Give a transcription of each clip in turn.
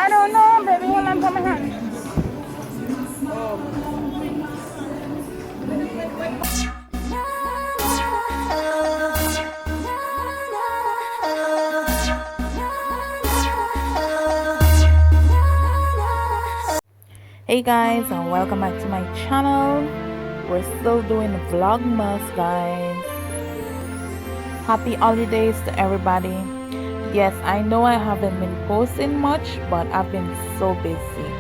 I don't know, baby. Hold on to my hand. Hey guys, and welcome back to my channel. We're still doing vlogmas, guys. Happy holidays to everybody. Yes, I know I haven't been posting much, but I've been so busy.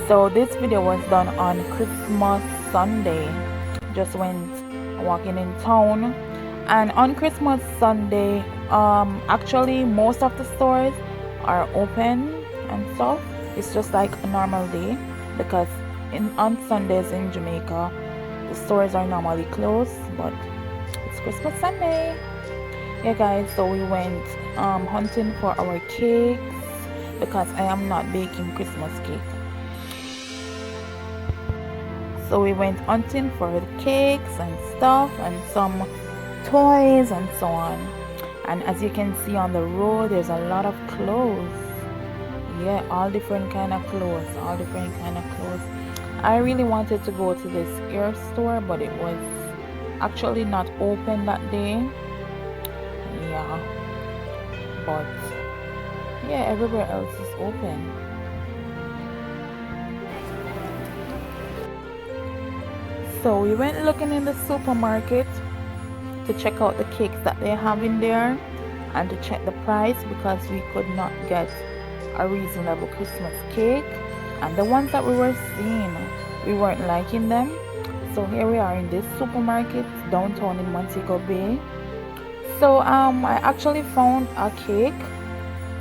So this video was done on Christmas Sunday. Just went walking in town, and on Christmas Sunday, actually most of the stores are open and stuff. It's just like a normal day because on Sundays in Jamaica the stores are normally closed, but it's Christmas Sunday. Yeah guys, so we went hunting for our cakes because I am not baking Christmas cake. So we went hunting for the cakes and stuff and some toys and so on. And as you can see on the road, there's a lot of clothes. Yeah, all different kind of clothes, I really wanted to go to this hair store, but it was actually not open that day. Yeah, but yeah, everywhere else is open. So we went looking in the supermarket to check out the cakes that they have in there and to check the price because we could not get a reasonable Christmas cake, and the ones that we were seeing, we weren't liking them. So here we are in this supermarket downtown in Montego Bay. So I actually found a cake.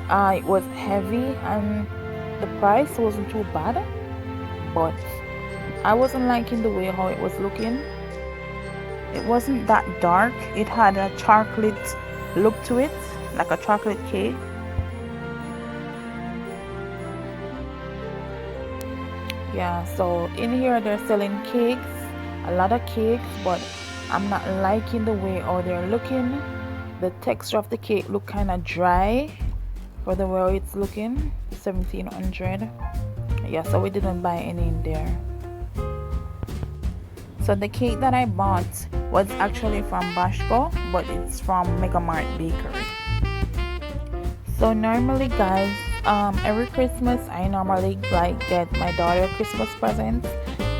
It was heavy and the price wasn't too bad, but I wasn't liking the way how it was looking. It wasn't that dark. It had a chocolate look to it, like a chocolate cake. Yeah, so in here they're selling cakes, a lot of cakes, but I'm not liking the way how they're looking. The texture of the cake look kind of dry for the way it's looking. 1700. Yeah, so we didn't buy any in there. So the cake that I bought was actually from Bashko, but it's from Megamart Bakery. So normally guys, every Christmas I normally get my daughter Christmas presents,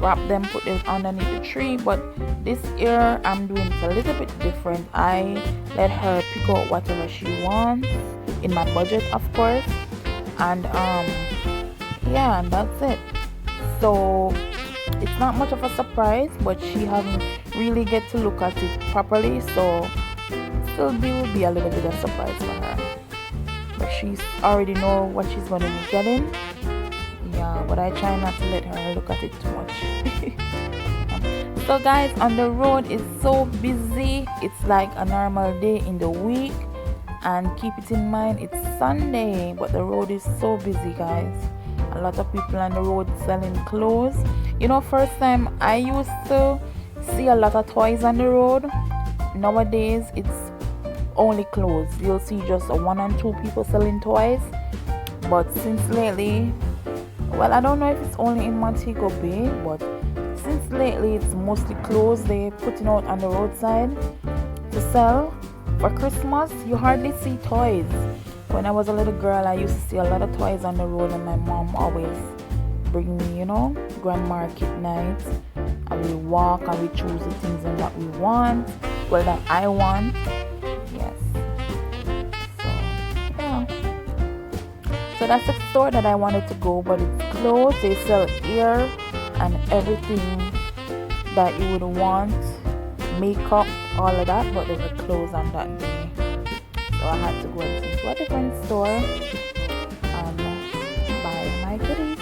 wrap them, put them underneath the tree, but this year I'm doing it a little bit different. I let her pick out whatever she wants in my budget, of course, and yeah, and that's it. So it's not much of a surprise, but she haven't really get to look at it properly, so still will be a little bit of surprise for her. But she's already know what she's going to be getting. Yeah, but I try not to let her look at it too much. So guys, on the road is so busy. It's like a normal day in the week, and keep it in mind it's Sunday, but the road is so busy guys. A lot of people on the road selling clothes. You know, first time I used to see a lot of toys on the road. Nowadays it's only clothes. You'll see just one and two people selling toys. But since lately, well, I don't know if it's only in Montego Bay, but since lately it's mostly clothes they're putting out on the roadside to sell. For Christmas you hardly see toys. When I was a little girl, I used to see a lot of toys on the road, and my mom always bring me, you know, grand market nights, and we walk and we choose the things that we want, well, that I want. Yes. So yeah, so that's the store that I wanted to go, but it's closed. They sell hair and everything that you would want, makeup, all of that, but they were closed on that day. So I had to go into a different store and buy my goodies.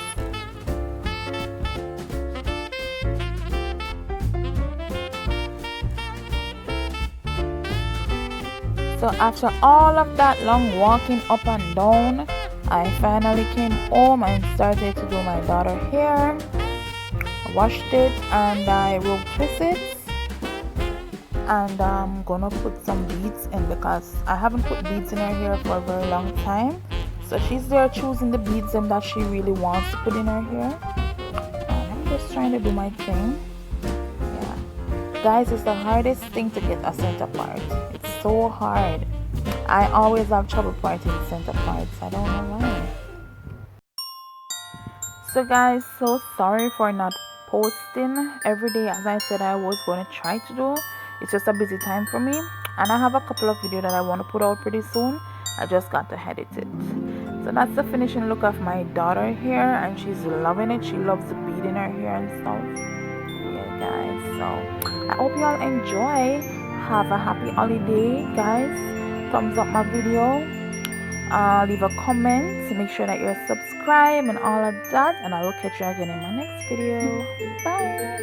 So after all of that long walking up and down, I finally came home and started to do my daughter's hair. I washed it and I rope twist it. And I'm gonna put some beads in because I haven't put beads in her hair for a very long time. So she's there choosing the beads and that she really wants to put in her hair. And I'm just trying to do my thing. Yeah. Guys, it's the hardest thing to get a center part. It's so hard. I always have trouble parting center parts. I don't know why. So guys, so sorry for not posting every day as I said I was going to try to do. It's just a busy time for me. And I have a couple of videos that I want to put out pretty soon. I just got to edit it. So that's the finishing look of my daughter here, and she's loving it. She loves the bead in her hair and stuff. Yeah guys, so I hope you all enjoy. Have a happy holiday guys. Thumbs up my video, leave a comment, make sure that you're subscribed and all of that, and I will catch you again in my next video. Bye.